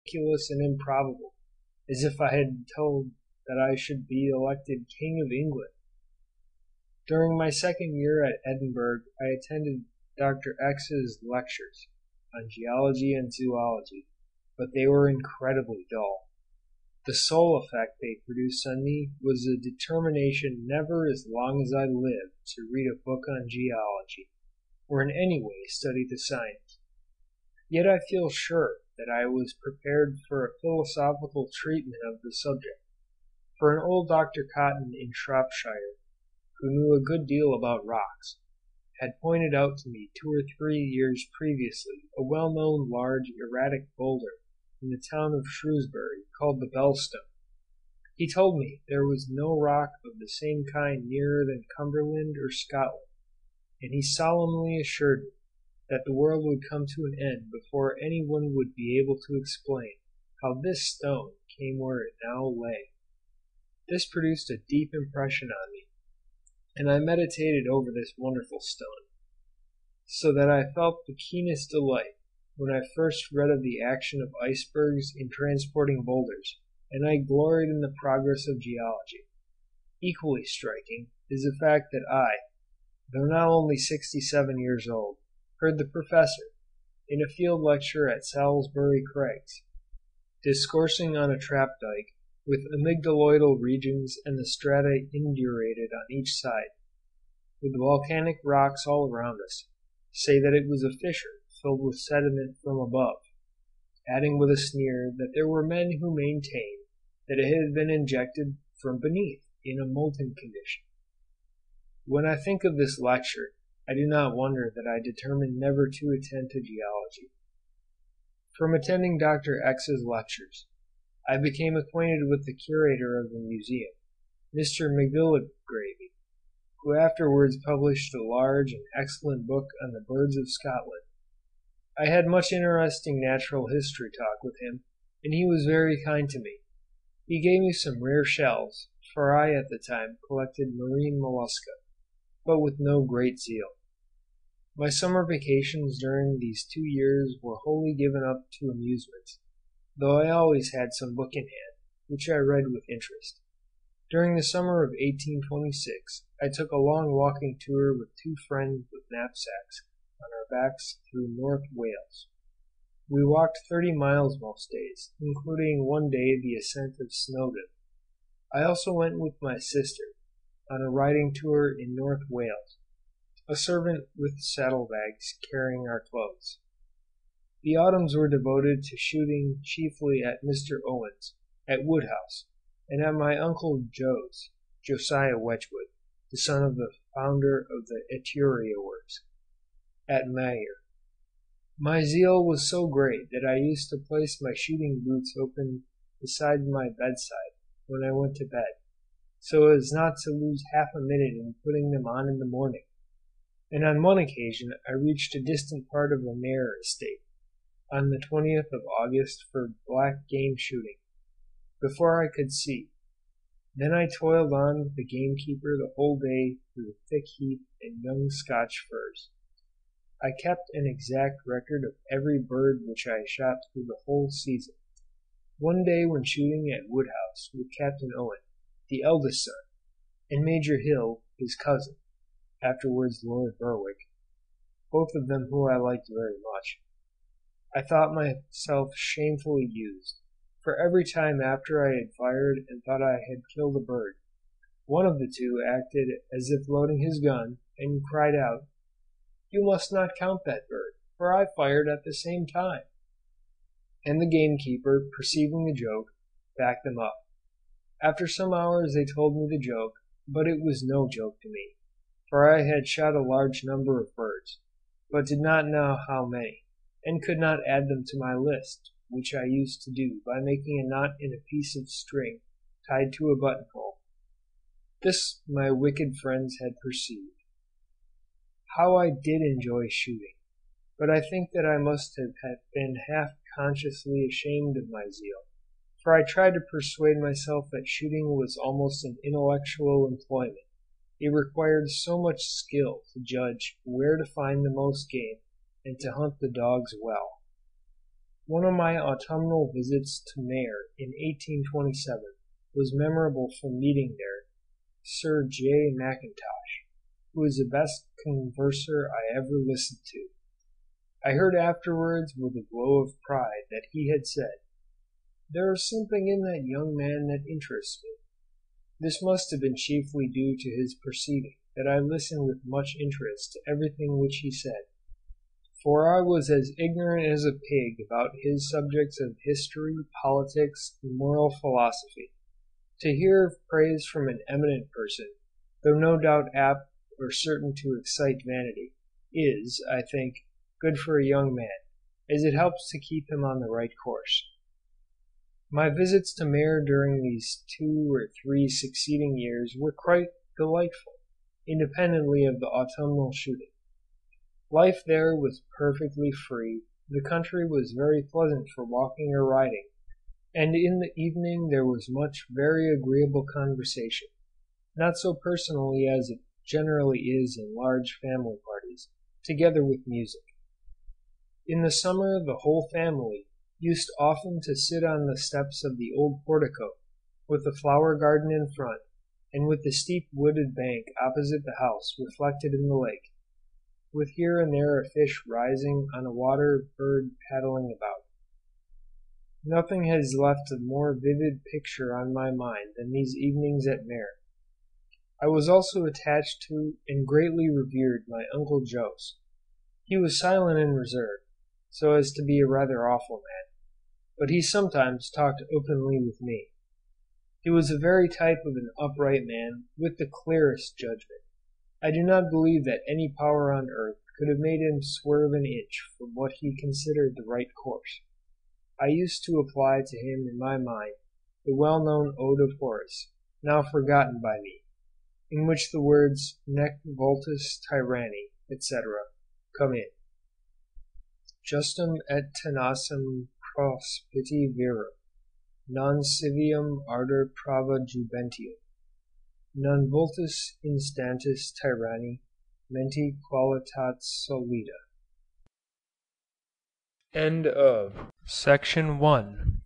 ridiculous and improbable, as if I had told that I should be elected King of England. During my second year at Edinburgh I attended Dr. X's lectures on geology and zoology, but they were incredibly dull. The sole effect they produced on me was a determination never as long as I lived to read a book on geology, or in any way study the science. Yet I feel sure that I was prepared for a philosophical treatment of the subject, for an old Dr. Cotton in Shropshire, who knew a good deal about rocks, had pointed out to me 2 or 3 years previously a well-known large erratic boulder in the town of Shrewsbury called the Bellstone. He told me there was no rock of the same kind nearer than Cumberland or Scotland, and he solemnly assured me that the world would come to an end before any one would be able to explain how this stone came where it now lay. This produced a deep impression on me, and I meditated over this wonderful stone, so that I felt the keenest delight when I first read of the action of icebergs in transporting boulders, and I gloried in the progress of geology. Equally striking is the fact that I, though now only 67 years old, heard the professor, in a field lecture at Salisbury Craigs, discoursing on a trapdyke, with amygdaloidal regions and the strata indurated on each side, with volcanic rocks all around us, say that it was a fissure filled with sediment from above, adding with a sneer that there were men who maintained that it had been injected from beneath in a molten condition. When I think of this lecture, I do not wonder that I determined never to attend to geology. From attending Dr. X's lectures, I became acquainted with the curator of the museum, Mr. McGillivray, who afterwards published a large and excellent book on the birds of Scotland. I had much interesting natural history talk with him, and he was very kind to me. He gave me some rare shells, for I at the time collected marine mollusca, but with no great zeal. My summer vacations during these 2 years were wholly given up to amusements, though I always had some book in hand, which I read with interest. During the summer of 1826 I took a long walking tour with 2 friends with knapsacks on our backs through North Wales. We walked 30 miles most days, including one day the ascent of Snowdon. I also went with my sister on a riding tour in North Wales, a servant with saddlebags carrying our clothes. The autumns were devoted to shooting chiefly at Mr. Owen's, at Woodhouse, and at my uncle Joe's, Josiah Wedgwood, the son of the founder of the Etruria Works, at Maer. My zeal was so great that I used to place my shooting boots open beside my bedside when I went to bed, so as not to lose half a minute in putting them on in the morning, and on one occasion I reached a distant part of the Maer estate, on the 20th of August for black game shooting, before I could see. Then I toiled on with the gamekeeper the whole day through the thick heath and young Scotch firs. I kept an exact record of every bird which I shot through the whole season. One day when shooting at Woodhouse with Captain Owen, the eldest son, and Major Hill, his cousin, afterwards Lord Berwick, both of them who I liked very much, I thought myself shamefully used, for every time after I had fired and thought I had killed a bird, one of the 2 acted as if loading his gun, and cried out, "You must not count that bird, for I fired at the same time." And the gamekeeper, perceiving the joke, backed them up. After some hours they told me the joke, but it was no joke to me, for I had shot a large number of birds, but did not know how many, and could not add them to my list, which I used to do by making a knot in a piece of string tied to a buttonhole. This my wicked friends had perceived. How I did enjoy shooting! But I think that I must have been half consciously ashamed of my zeal, for I tried to persuade myself that shooting was almost an intellectual employment. It required so much skill to judge where to find the most game and to hunt the dogs well. One of my autumnal visits to Maer in 1827 was memorable for meeting there Sir J. Mackintosh, who was the best converser I ever listened to. I heard afterwards with a glow of pride that he had said, "There is something in that young man that interests me." This must have been chiefly due to his perceiving that I listened with much interest to everything which he said, for I was as ignorant as a pig about his subjects of history, politics, and moral philosophy. To hear praise from an eminent person, though no doubt apt or certain to excite vanity, is, I think, good for a young man, as it helps to keep him on the right course. My visits to Maer during these 2 or 3 succeeding years were quite delightful, independently of the autumnal shooting. Life there was perfectly free, the country was very pleasant for walking or riding, and in the evening there was much very agreeable conversation, not so personally as it generally is in large family parties, together with music. In the summer the whole family used often to sit on the steps of the old portico, with the flower garden in front, and with the steep wooded bank opposite the house reflected in the lake, with here and there a fish rising on a water bird paddling about. Nothing has left a more vivid picture on my mind than these evenings at Maer. I was also attached to and greatly revered my Uncle Jos. He was silent and reserved, so as to be a rather awful man, but he sometimes talked openly with me. He was the very type of an upright man, with the clearest judgment. I do not believe that any power on earth could have made him swerve an inch from what he considered the right course. I used to apply to him in my mind the well-known ode of Horace, now forgotten by me, in which the words nec vultus tyranni, etc., come in. Justum et tenacem prospiti virum, non civium ardor prava jubentium, non vultus instantis tyranni, menti qualitas solida. End of Section 1.